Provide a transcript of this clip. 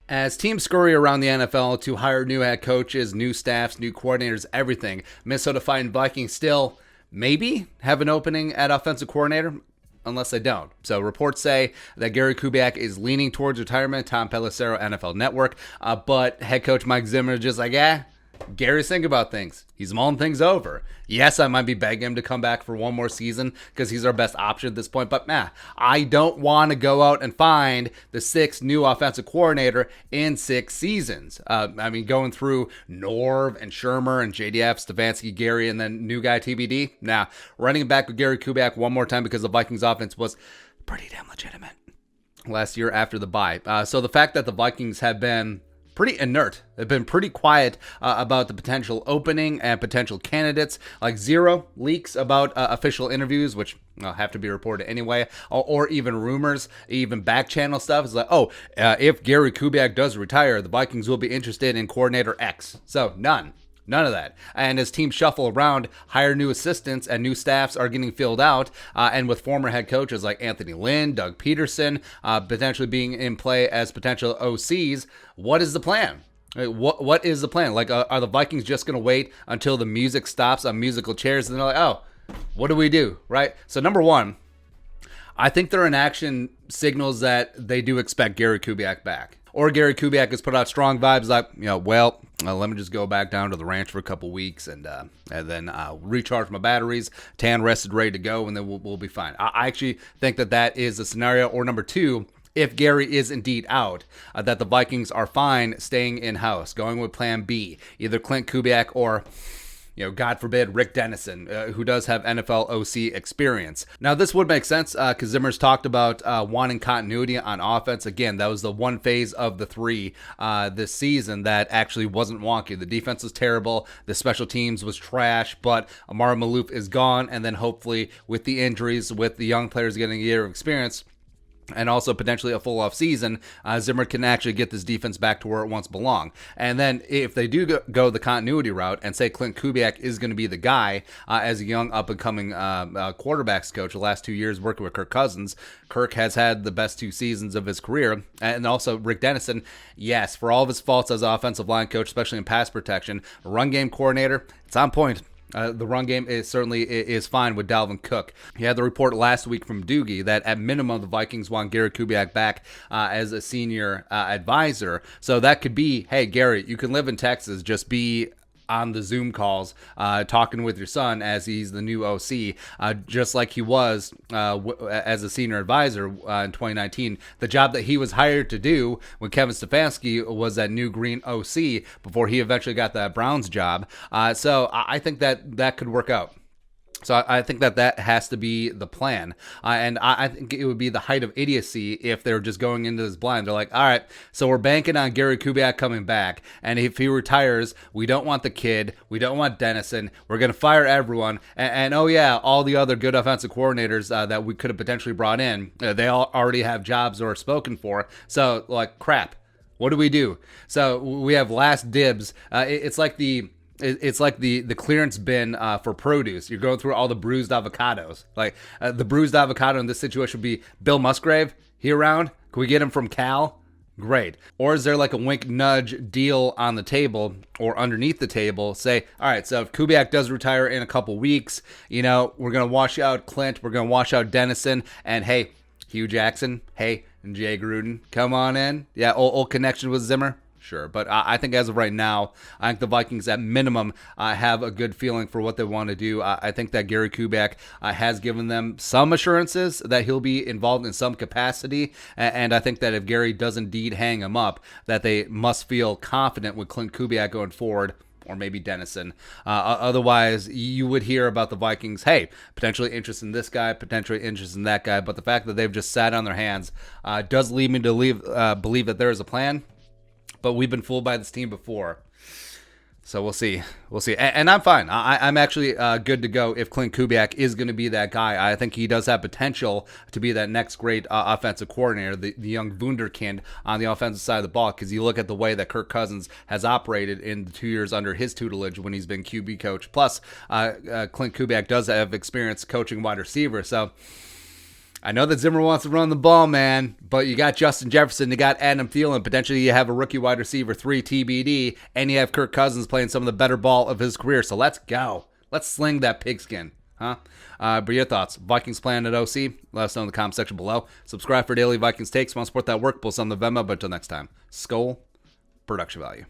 As teams scurry around the NFL to hire new head coaches, new staffs, new coordinators, everything, Minnesota Vikings still maybe have an opening at offensive coordinator, unless they don't. So reports say that Gary Kubiak is leaning towards retirement. Tom Pelissero, NFL Network, but head coach Mike Zimmer is just like, Gary's thinking about things. He's mulling things over. Yes, I might be begging him to come back for one more season because he's our best option at this point. But I don't want to go out and find the sixth new offensive coordinator in 6 seasons. Going through Norv and Shermer and JDF, Stefanski, Gary, and then new guy TBD. Running it back with Gary Kubiak one more time because the Vikings offense was pretty damn legitimate last year after the bye. So the fact that the Vikings have been pretty inert. They've been pretty quiet about the potential opening and potential candidates, like zero leaks about official interviews, which have to be reported anyway, or even rumors, even back channel stuff. It's like, if Gary Kubiak does retire, the Vikings will be interested in coordinator X. So None of that. And as teams shuffle around, hire new assistants and new staffs are getting filled out. And with former head coaches like Anthony Lynn, Doug Peterson, potentially being in play as potential OCs, what is the plan? What is the plan? Like, are the Vikings just going to wait until the music stops on musical chairs? And they're like, what do we do? Right? So number one, I think their inaction signals that they do expect Gary Kubiak back. Or Gary Kubiak has put out strong vibes like, let me just go back down to the ranch for a couple weeks and then recharge my batteries, tan, rested, ready to go, and then we'll be fine. I actually think that is a scenario. Or number two, if Gary is indeed out, that the Vikings are fine staying in-house, going with plan B, either Clint Kubiak or, God forbid, Rick Dennison, who does have NFL OC experience. Now, this would make sense because Zimmer's talked about wanting continuity on offense. Again, that was the one phase of the 3 this season that actually wasn't wonky. The defense was terrible. The special teams was trash, but Amar Malouf is gone. And then hopefully with the injuries, with the young players getting a year of experience, and also potentially a full off season, Zimmer can actually get this defense back to where it once belonged. And then if they do go the continuity route and say Clint Kubiak is going to be the guy as a young up-and-coming quarterbacks coach the last 2 years working with Kirk Cousins, Kirk has had the best 2 seasons of his career. And also Rick Dennison, yes, for all of his faults as offensive line coach, especially in pass protection, run game coordinator, it's on point. The run game certainly is fine with Dalvin Cook. He had the report last week from Doogie that at minimum the Vikings want Gary Kubiak back as a senior advisor. So that could be, hey, Gary, you can live in Texas, just be on the Zoom calls, talking with your son as he's the new OC, just like he was as a senior advisor in 2019. The job that he was hired to do when Kevin Stefanski was that new green OC before he eventually got that Browns job. So I think that could work out. So I think that has to be the plan. And I think it would be the height of idiocy if they're just going into this blind. They're like, all right, so we're banking on Gary Kubiak coming back. And if he retires, we don't want the kid. We don't want Dennison. We're going to fire everyone. And all the other good offensive coordinators that we could have potentially brought in, they all already have jobs or are spoken for. So, crap. What do we do? So we have last dibs. It's like the clearance bin for produce. You're going through all the bruised avocados. The bruised avocado in this situation would be Bill Musgrave. He around? Can we get him from Cal? Great. Or is there a wink nudge deal on the table or underneath the table? Say, all right, so if Kubiak does retire in a couple weeks, we're going to wash out Clint. We're going to wash out Dennison. And hey, Hugh Jackson. Hey, and Jay Gruden. Come on in. Yeah, old connection with Zimmer. Sure, but I think as of right now, I think the Vikings at minimum have a good feeling for what they want to do. I think that Gary Kubiak has given them some assurances that he'll be involved in some capacity, and I think that if Gary does indeed hang him up, that they must feel confident with Clint Kubiak going forward, or maybe Dennison. Otherwise, you would hear about the Vikings, hey, potentially interested in this guy, potentially interested in that guy, but the fact that they've just sat on their hands does lead me to believe that there is a plan. But we've been fooled by this team before. So we'll see. And I'm fine. I'm actually good to go if Clint Kubiak is going to be that guy. I think he does have potential to be that next great offensive coordinator, the young wunderkind on the offensive side of the ball, because you look at the way that Kirk Cousins has operated in the 2 years under his tutelage when he's been QB coach. Plus, Clint Kubiak does have experience coaching wide receivers. So I know that Zimmer wants to run the ball, man, but you got Justin Jefferson, you got Adam Thielen, potentially you have a rookie wide receiver 3 TBD, and you have Kirk Cousins playing some of the better ball of his career. So let's go. Let's sling that pigskin, huh? But your thoughts? Vikings plan at OC? Let us know in the comment section below. Subscribe for daily Vikings takes. Want to support that work? Post on the Venmo. But until next time, Skol, production value.